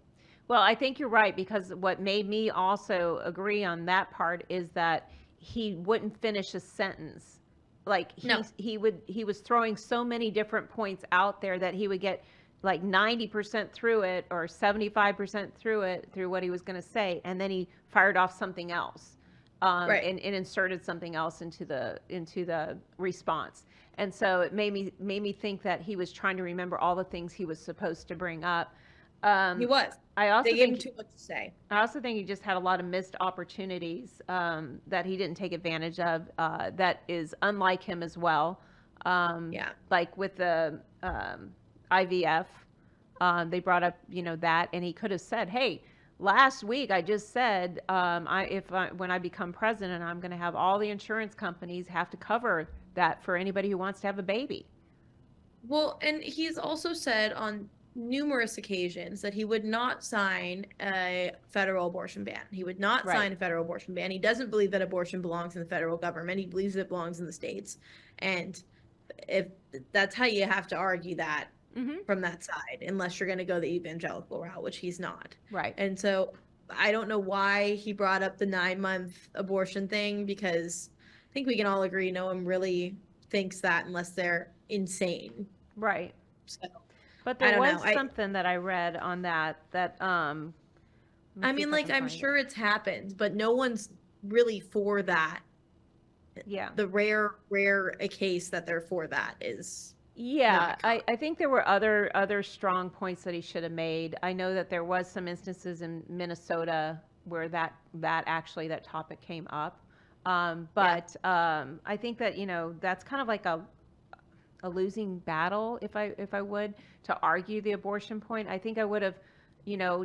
Well, I think you're right, because what made me also agree on that part is that he wouldn't finish a sentence. Like he was throwing so many different points out there that he would get like 90% through it or 75% through what he was going to say, and then he fired off something else. And inserted something else into the response. And so it made me think that he was trying to remember all the things he was supposed to bring up. He was. They gave him too much to say. I also think he just had a lot of missed opportunities that he didn't take advantage of. That is unlike him as well. Like with the IVF, they brought up that, and he could have said, hey, last week I just said when I become president, I'm going to have all the insurance companies have to cover that for anybody who wants to have a baby. Well, and he's also said on numerous occasions that he would not sign a federal abortion ban. He would not sign a federal abortion ban. He doesn't believe that abortion belongs in the federal government. He believes it belongs in the states. And if that's how you have to argue that from that side, unless you're going to go the evangelical route, which he's not. Right. And so I don't know why he brought up the 9-month abortion thing, because I think we can all agree no one really thinks that unless they're insane. Right. So, but there was something that I read on that I mean, like, I'm sure it's happened, but no one's really for that. Yeah. The rare a case that they're for that is. Yeah, I think there were other strong points that he should have made. I know that there was some instances in Minnesota where that topic came up. But I think that, that's kind of like a losing battle, if I would, to argue the abortion point. I think I would have,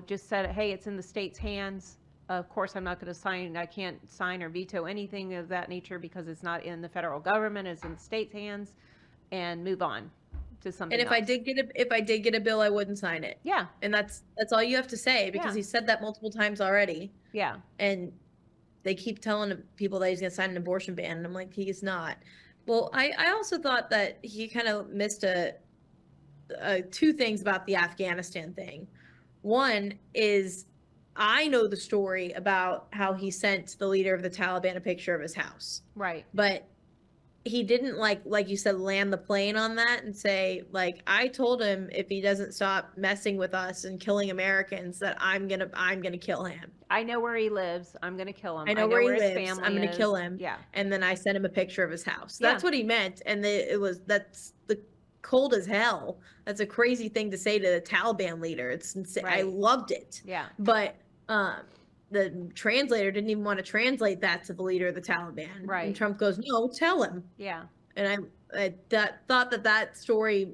just said, hey, it's in the state's hands. Of course, I'm not going to I can't sign or veto anything of that nature because it's not in the federal government, it's in the state's hands, and move on to something else. And if I did get a bill, I wouldn't sign it. Yeah. And that's all you have to say, because he said that multiple times already. Yeah. And they keep telling people that he's going to sign an abortion ban, and I'm like, he's not. Well, I also thought that he kind of missed two things about the Afghanistan thing. One is, I know the story about how he sent the leader of the Taliban a picture of his house. Right. But he didn't, like you said, land the plane on that and say, like, I told him if he doesn't stop messing with us and killing Americans, that I'm gonna kill him. I know where he lives. I'm gonna kill him. I know where he his lives. I'm gonna kill him. Yeah. And then I sent him a picture of his house. That's what he meant. And that's the cold as hell. That's a crazy thing to say to the Taliban leader. It's insane. Right. I loved it. Yeah. But the translator didn't even want to translate that to the leader of the Taliban. Right. And Trump goes, no, tell him. Yeah. and I thought that story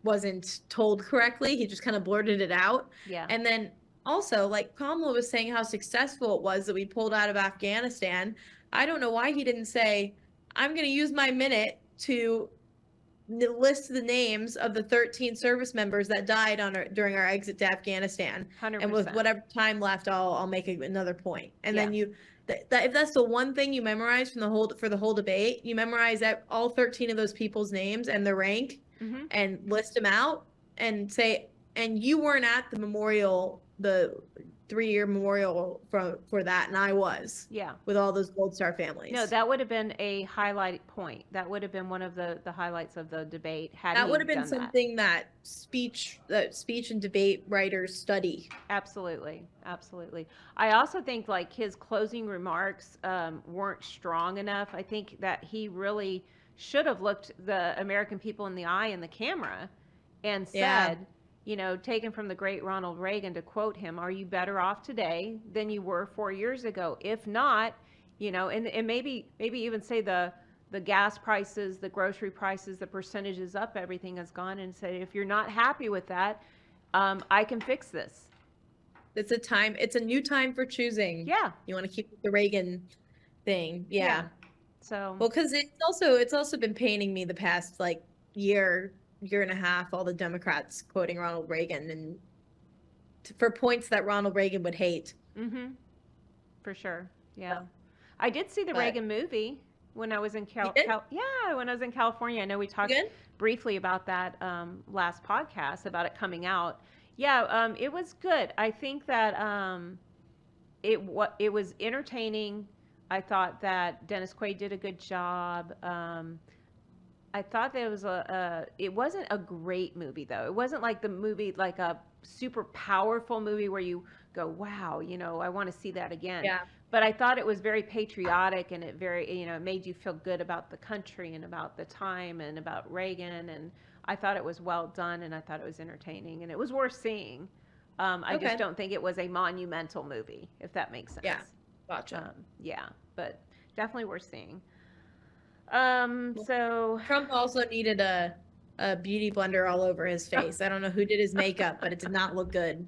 wasn't told correctly. He just kind of blurted it out. Yeah. And then also, like Kamala was saying how successful it was that we pulled out of Afghanistan. I don't know why he didn't say, I'm going to use my minute to list the names of the 13 service members that died during our exit to Afghanistan. 100%. And with whatever time left, I'll make another point. And Yeah. then if that's the one thing you memorize for the whole debate, you memorize all 13 of those people's names and their rank, and list them out and say, and you weren't at the memorial, the 3-year memorial for that, and I was. Yeah. With all those Gold Star families. No, that would have been a highlight point. That would have been one of the highlights of the debate. That would have been something that speech and debate writers study. Absolutely. Absolutely. I also think like his closing remarks weren't strong enough. I think that he really should have looked the American people in the eye in the camera and said, you know, taken from the great Ronald Reagan, to quote him, are you better off today than you were 4 years ago? If not, you know, and maybe even say the gas prices, the grocery prices, the percentages up, everything has gone, and say, if you're not happy with that, I can fix this. It's a new time for choosing. Yeah. You want to keep the Reagan thing. Yeah. So, well, because it's also been paining me the past like year and a half, all the Democrats quoting Ronald Reagan and for points that Ronald Reagan would hate. For sure. Yeah. I did see the Reagan movie when I was in when I was in California. I know we talked briefly about that last podcast about it coming out. Yeah, it was good. I think that it was entertaining. I thought that Dennis Quaid did a good job. I thought that it wasn't a great movie though. It wasn't like the movie, like a super powerful movie where you go, wow, you know, I want to see that again. Yeah. But I thought it was very patriotic, and it it made you feel good about the country and about the time and about Reagan. And I thought it was well done, and I thought it was entertaining, and it was worth seeing. I just don't think it was a monumental movie, if that makes sense. Yeah. Gotcha. Yeah, but definitely worth seeing. So Trump also needed a beauty blender all over his face. I don't know who did his makeup, but it did not look good.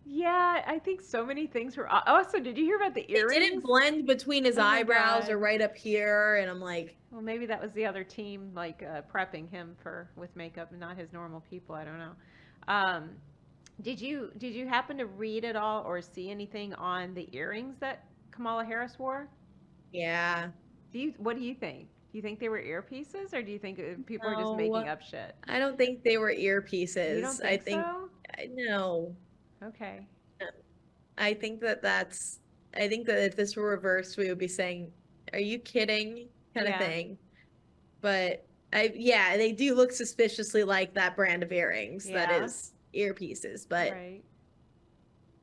Yeah, I think so many things were. Also, did you hear about the earrings? It didn't blend between his eyebrows or right up here, and I'm like, well, maybe that was the other team, like prepping him with makeup, and not his normal people. I don't know. Did you happen to read at all or see anything on the earrings that Kamala Harris wore? Yeah. What do you think? Do you think they were earpieces, or do you think people are just making up shit? I don't think they were earpieces. You don't think so? No. Okay. I think that if this were reversed, we would be saying, "Are you kidding?" kind of thing. But they do look suspiciously like that brand of earrings that is earpieces. But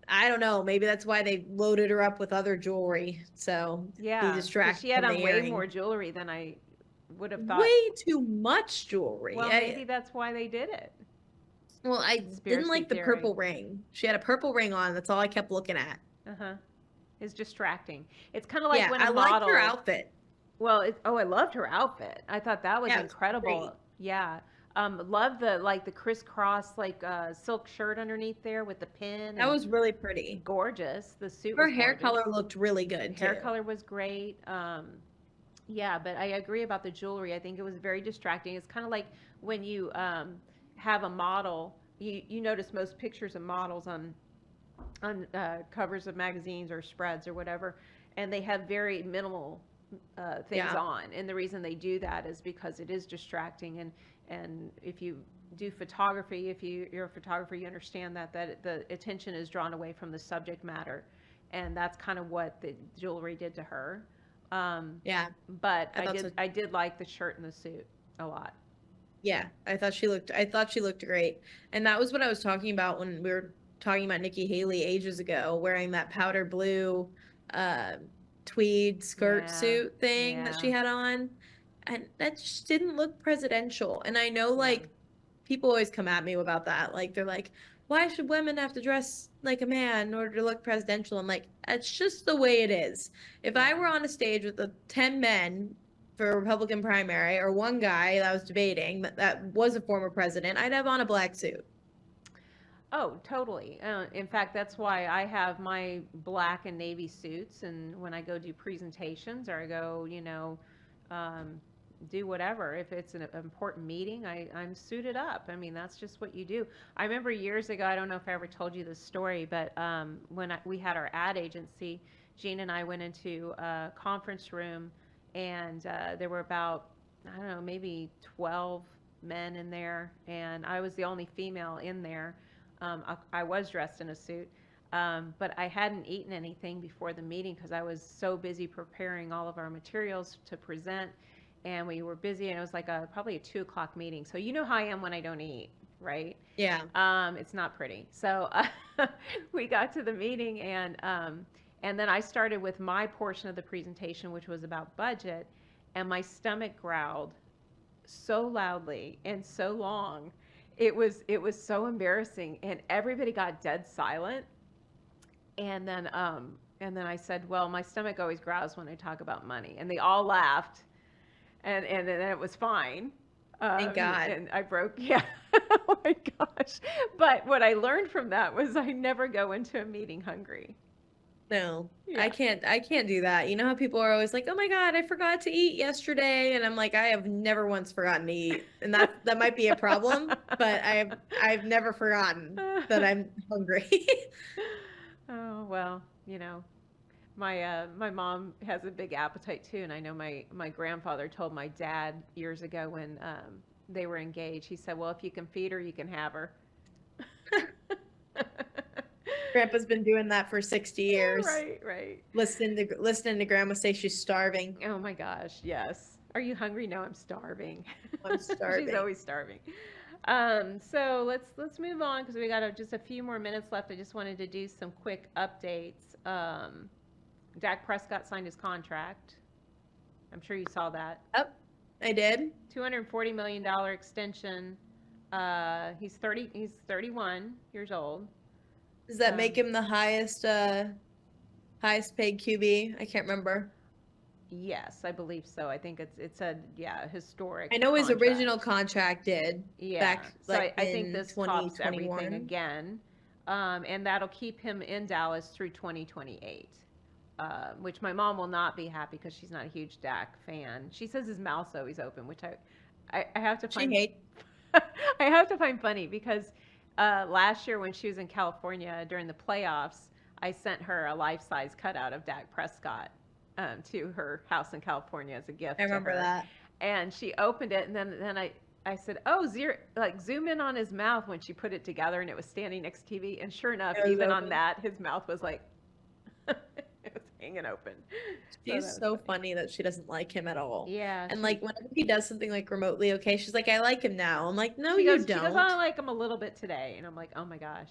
I don't know. Maybe that's why they loaded her up with other jewelry. So be distracted. She had on way more jewelry than I would have thought. Way too much jewelry. Well, maybe that's why they did it. Well, I didn't like the purple ring. She had a purple ring on. That's all I kept looking at. It's distracting. It's kind of like when a model. I liked her outfit. Well, I loved her outfit. I thought that was incredible. Yeah. Love the crisscross silk shirt underneath there with the pin. That was really pretty. Gorgeous. The suit. Her hair color looked really good. Hair color was great. Yeah, but I agree about the jewelry. I think it was very distracting. It's kind of like when you have a model. You notice most pictures of models on covers of magazines or spreads or whatever, and they have very minimal things on. And the reason they do that is because it is distracting. And if you do photography, if you're a photographer, you understand that the attention is drawn away from the subject matter, and that's kind of what the jewelry did to her. But I did like the shirt and the suit a lot. Yeah, I thought she looked great, and that was what I was talking about when we were talking about Nikki Haley ages ago, wearing that powder blue tweed skirt suit thing that she had on. And that just didn't look presidential. And I know, people always come at me about that. Like, they're like, why should women have to dress like a man in order to look presidential? I'm like, that's just the way it is. If I were on a stage with 10 men for a Republican primary, or one guy that was debating that was a former president, I'd have on a black suit. Oh, totally. In fact, that's why I have my black and navy suits, and when I go do presentations or I go, do whatever, if it's an important meeting, I'm suited up. I mean, that's just what you do. I remember years ago, I don't know if I ever told you this story, but when we had our ad agency, Gene and I went into a conference room, and there were about, I don't know, maybe 12 men in there, and I was the only female in there. I was dressed in a suit, but I hadn't eaten anything before the meeting because I was so busy preparing all of our materials to present, and we were busy, and it was like probably a 2 o'clock meeting. So you know how I am when I don't eat, right? Yeah. It's not pretty. So we got to the meeting, and then I started with my portion of the presentation, which was about budget, and my stomach growled so loudly and so long. It was so embarrassing, and everybody got dead silent. And then I said, well, my stomach always growls when I talk about money, and they all laughed, and then it was fine. Thank God. And I broke, yeah. Oh my gosh. But what I learned from that was I never go into a meeting hungry. No, Yeah. I can't do that. You know how people are always like, "Oh my God, I forgot to eat yesterday," and I'm like, I have never once forgotten to eat, and that might be a problem, but I've never forgotten that I'm hungry. Oh, well, my mom has a big appetite too, and I know my grandfather told my dad years ago when they were engaged. He said, "Well, if you can feed her, you can have her." Grandpa's been doing that for 60 years. Right. Listening to Grandma say she's starving. Oh my gosh, yes. Are you hungry? No, I'm starving. I'm starving. She's always starving. So let's move on because we got just a few more minutes left. I just wanted to do some quick updates. Dak Prescott signed his contract. I'm sure you saw that. Yep, I did. $240 million extension. He's 31 years old. Does that make him the highest paid QB? I can't remember. Yes, I believe so. I think it's a historic. I know his contract. original contract did. Yeah. Back, So like, I think this tops everything 2021 again, and that'll keep him in Dallas through 2028. Which my mom will not be happy because she's not a huge Dak fan. She says his mouth's always open, which I have to find. I have to find funny because last year when she was in California during the playoffs, I sent her a life-size cutout of Dak Prescott to her house in California as a gift. I remember that. And she opened it, and then I said, "Oh, zoom in on his mouth," when she put it together, and it was standing next to TV. And sure enough, even open. On that, his mouth was like it was hanging open. She's so funny that she doesn't like him at all. Yeah. And like whenever he does something like remotely okay, she's like, "I like him now." I'm like, "No, you don't." She goes, "I like him a little bit today," and I'm like, "Oh my gosh."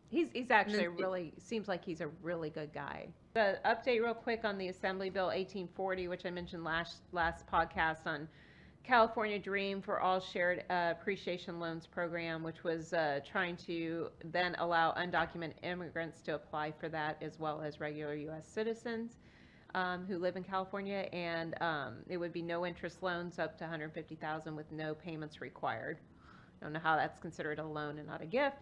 He's actually really seems like he's a really good guy. The update real quick on the Assembly Bill 1840, which I mentioned last podcast, on California Dream for All Shared Appreciation Loans program, which was trying to then allow undocumented immigrants to apply for that, as well as regular U.S. citizens who live in California, and it would be no interest loans up to $150,000 with no payments required. I don't know how that's considered a loan and not a gift.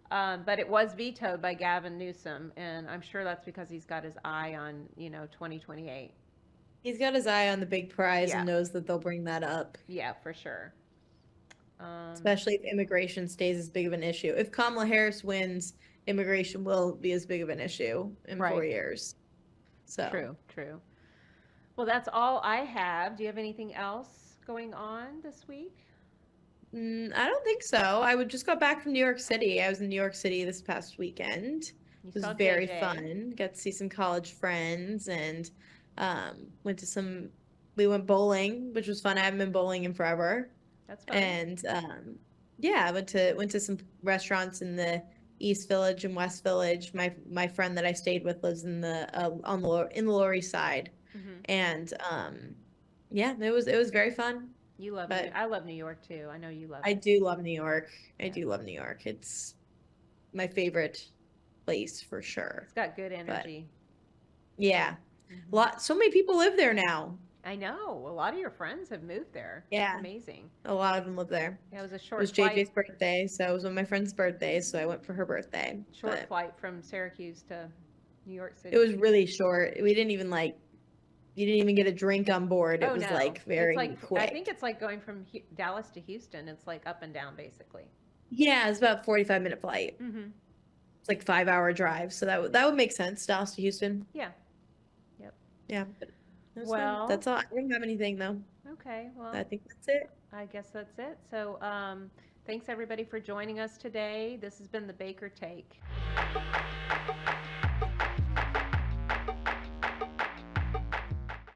But it was vetoed by Gavin Newsom, and I'm sure that's because he's got his eye on, 2028. He's got his eye on the big prize and knows that they'll bring that up. Yeah, for sure. Especially if immigration stays as big of an issue. If Kamala Harris wins, immigration will be as big of an issue in 4 years. So True. Well, that's all I have. Do you have anything else going on this week? I don't think so. I would just got back from New York City. I was in New York City this past weekend. It was very fun. Got to see some college friends, and we went bowling, which was fun. I haven't been bowling in forever. That's fun. And I went to some restaurants in the East Village and West Village. My friend that I stayed with lives in the Lower East Side. Mm-hmm. And it was very fun. You love it. I love New York too. I know you love it. I do love New York. I do love New York. It's my favorite place for sure. It's got good energy. But, yeah. Mm-hmm. So many people live there now. I know. A lot of your friends have moved there. Yeah. It's amazing. A lot of them live there. Yeah, it was a It short was flight. JJ's birthday, so it was one of my friend's birthdays, so I went for her birthday. Short But flight from Syracuse to New York City. it was really short. We didn't even you didn't even get a drink on board. It was no. like very it's like, quick. I think it's like going from Dallas to Houston. It's like up and down basically. Yeah, it's about a 45-minute flight. Mm-hmm. It's like 5-hour drive, so that would make sense. Dallas to Houston. Yeah. Yep. Yeah. But that's Well, fine. That's all. I don't have anything though. Okay. Well, I think that's it. I guess that's it. So, thanks everybody for joining us today. This has been the Baker Take.